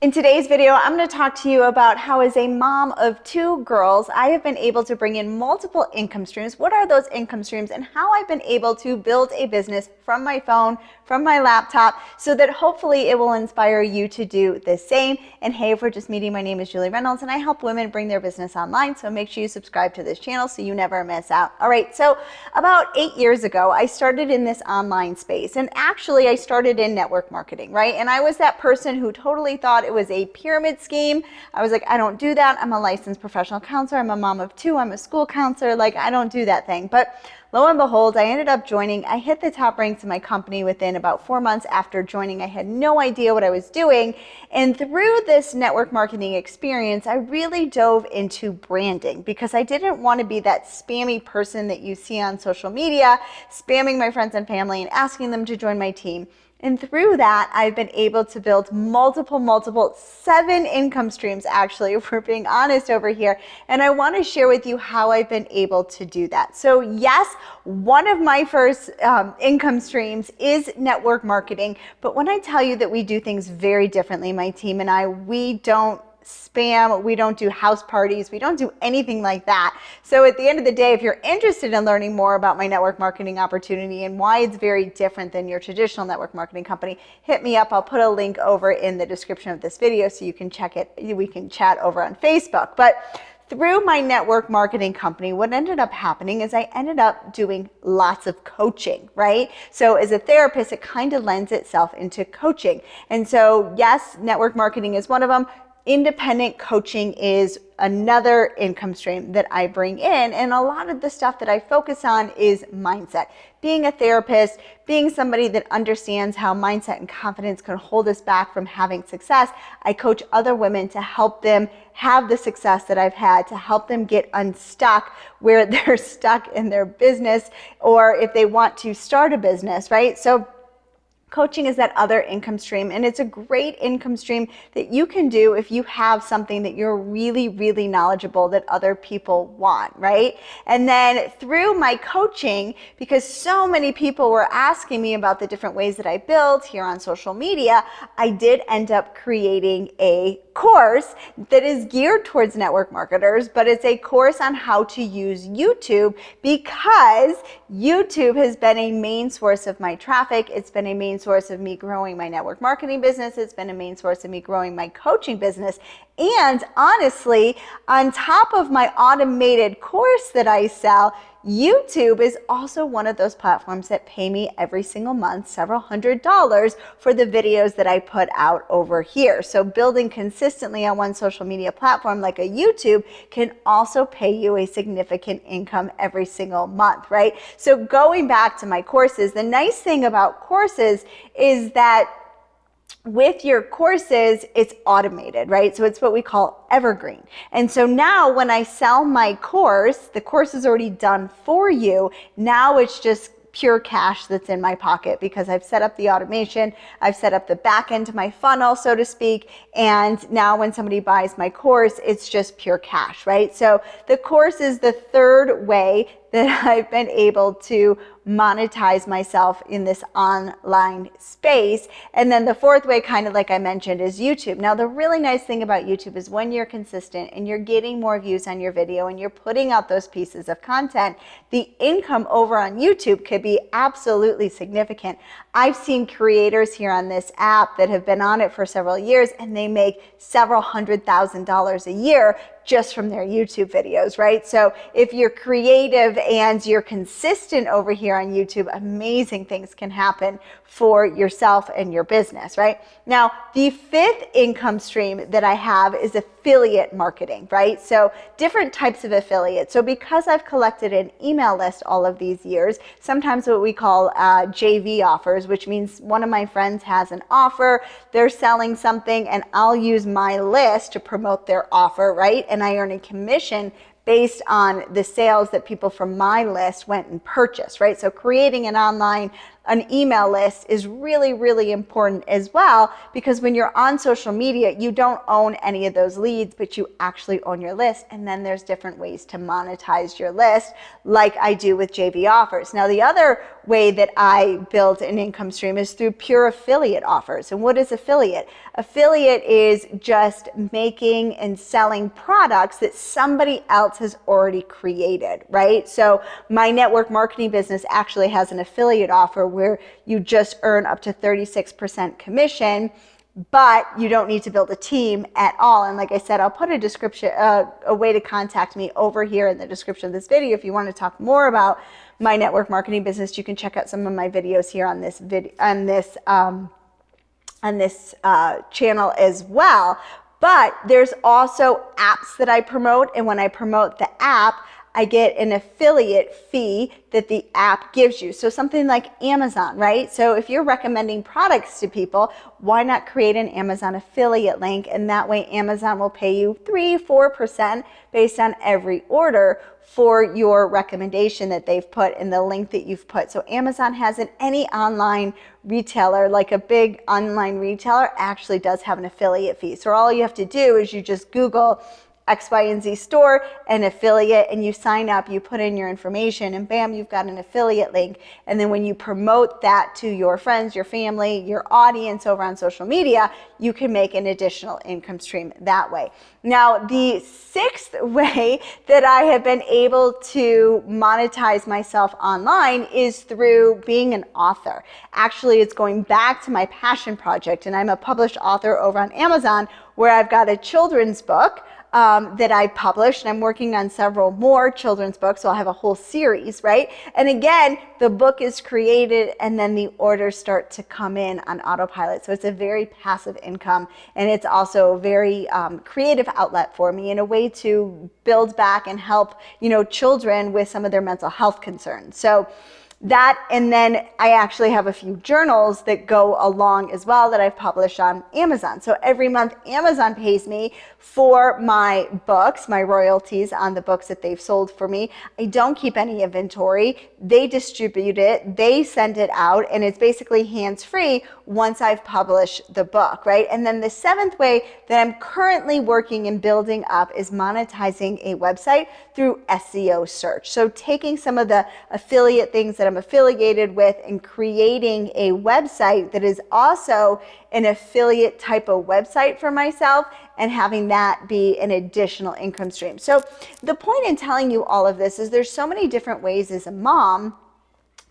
In today's video, I'm going to talk to you about how, as a mom of two girls, I have been able to bring in multiple income streams. What are those income streams, and how I've been able to build a business from my phone, from my laptop, so that hopefully it will inspire you to do the same. And hey, if we're just meeting, my name is Reynolds, and I help women bring their business online. So make sure you subscribe to this channel so you never miss out. All right, so about 8 years ago, I started in this online space, and actually I started in network marketing, right? And I was that person who totally thought it was a pyramid scheme. I was like, I don't do that. I'm a licensed professional counselor. I'm a mom of two. I'm a school counselor. Like, I don't do that thing. But lo and behold, I ended up joining. I hit the top ranks in my company within about 4 months after joining. I had no idea what I was doing. And through this network marketing experience, I really dove into branding, because I didn't want to be that spammy person that you see on social media, spamming my friends and family and asking them to join my team. And through that, I've been able to build multiple, 7 income streams, actually, if we're being honest over here. And I want to share with you how I've been able to do that. So yes, one of my first income streams is network marketing. But when I tell you that we do things very differently, my team and I, we don't spam, we don't do house parties, we don't do anything like that. So at the end of the day, if you're interested in learning more about my network marketing opportunity and why it's very different than your traditional network marketing company, hit me up. I'll put a link over in the description of this video so you can check it. We can chat over on Facebook. But through my network marketing company, what ended up happening is I ended up doing lots of coaching, right? So as a therapist, it kind of lends itself into coaching. And so yes, network marketing is one of them. Independent coaching is another income stream that I bring in. And a lot of the stuff that I focus on is mindset. Being a therapist, being somebody that understands how mindset and confidence can hold us back from having success, I coach other women to help them have the success that I've had, to help them get unstuck where they're stuck in their business, or if they want to start a business, right? So coaching is that other income stream, and it's a great income stream that you can do if you have something that you're really knowledgeable that other people want, right? And then through my coaching, because so many people were asking me about the different ways that I build here on social media, I did end up creating a course that is geared towards network marketers, but it's a course on how to use YouTube, because YouTube has been a main source of my traffic. It's been a main source of me growing my network marketing business. It's been a main source of me growing my coaching business. And honestly, on top of my automated course that I sell, YouTube is also one of those platforms that pay me every single month several $100s for the videos that I put out over here. So building consistently on one social media platform like a YouTube can also pay you a significant income every single month, right? So going back to my courses, the nice thing about courses is that with your courses, it's automated, right? So it's what we call evergreen. And so now when I sell my course, the course is already done for you. Now it's just pure cash that's in my pocket, because I've set up the automation, I've set up the back end to my funnel, so to speak, and now when somebody buys my course, it's just pure cash, right? So the course is the third way that I've been able to monetize myself in this online space. And then the fourth way, kind of like I mentioned, is YouTube. Now, the really nice thing about YouTube is when you're consistent and you're getting more views on your video and you're putting out those pieces of content, the income over on YouTube could be absolutely significant. I've seen creators here on this app that have been on it for several years, and they make several $100,000s a year just from their YouTube videos, right? So if you're creative and you're consistent over here on YouTube, amazing things can happen for yourself and your business, right? Now, the fifth income stream that I have is affiliate marketing, right? So different types of affiliates. So because I've collected an email list all of these years, sometimes what we call JV offers, which means one of my friends has an offer, they're selling something, and I'll use my list to promote their offer, right? And I earn a commission based on the sales that people from my list went and purchased, right? So creating an online an email list is really, really important as well, because when you're on social media, you don't own any of those leads, but you actually own your list. And then there's different ways to monetize your list, like I do with JV Offers. Now, the other way that I build an income stream is through pure affiliate offers. And what is affiliate? Affiliate is just making and selling products that somebody else has already created, right? So my network marketing business actually has an affiliate offer where you just earn up to 36% commission, but you don't need to build a team at all. And like I said, I'll put a description, a way to contact me over here in the description of this video. If you want to talk more about my network marketing business, you can check out some of my videos here on this video, on this channel as well. But there's also apps that I promote, and when I promote the app, I get an affiliate fee that the app gives you. So something like Amazon, right? So if you're recommending products to people, why not create an Amazon affiliate link? And that way Amazon will pay you 3-4% based on every order for your recommendation that they've put in the link that you've put. So Amazon has any online retailer, like a big online retailer, actually does have an affiliate fee. So all you have to do is you just Google X, Y, and Z store and affiliate, and you sign up, you put in your information, and bam, you've got an affiliate link. And then when you promote that to your friends, your family, your audience over on social media, you can make an additional income stream that way. Now, the sixth way that I have been able to monetize myself online is through being an author. Actually, it's going back to my passion project, and I'm a published author over on Amazon, where I've got a children's book that I published, and I'm working on several more children's books, so I'll have a whole series, right? And again, the book is created and then the orders start to come in on autopilot. So it's a very passive income, and it's also a very creative outlet for me, in a way to build back and help, children with some of their mental health concerns. So that, and then I actually have a few journals that go along as well that I've published on Amazon. So every month Amazon pays me for my books, my royalties on the books that they've sold for me. I don't keep any inventory. They distribute it, they send it out, and it's basically hands-free once I've published the book, right? And then the seventh way that I'm currently working and building up is monetizing a website through SEO search. So taking some of the affiliate things that I'm affiliated with and creating a website that is also an affiliate type of website for myself, and having that be an additional income stream. So the point in telling you all of this is there's so many different ways as a mom,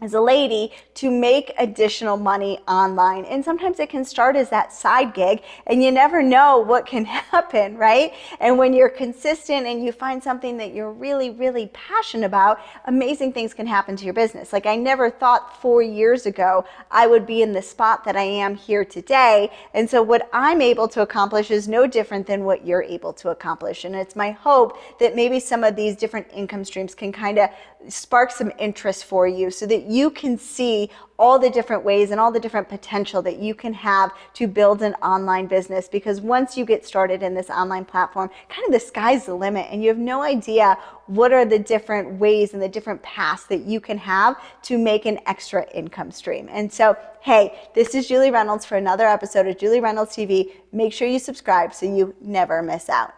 as a lady, to make additional money online. And sometimes it can start as that side gig, and you never know what can happen, right? And when you're consistent and you find something that you're really, really passionate about, amazing things can happen to your business. Like, I never thought 4 years ago I would be in the spot that I am here today. And so what I'm able to accomplish is no different than what you're able to accomplish. And it's my hope that maybe some of these different income streams can kind of spark some interest for you, so that you can see all the different ways and all the different potential that you can have to build an online business. Because once you get started in this online platform, kind of the sky's the limit, and you have no idea what are the different ways and the different paths that you can have to make an extra income stream. And so, hey, this is Julie Reynolds for another episode of Julie Reynolds TV. Make sure you subscribe so you never miss out.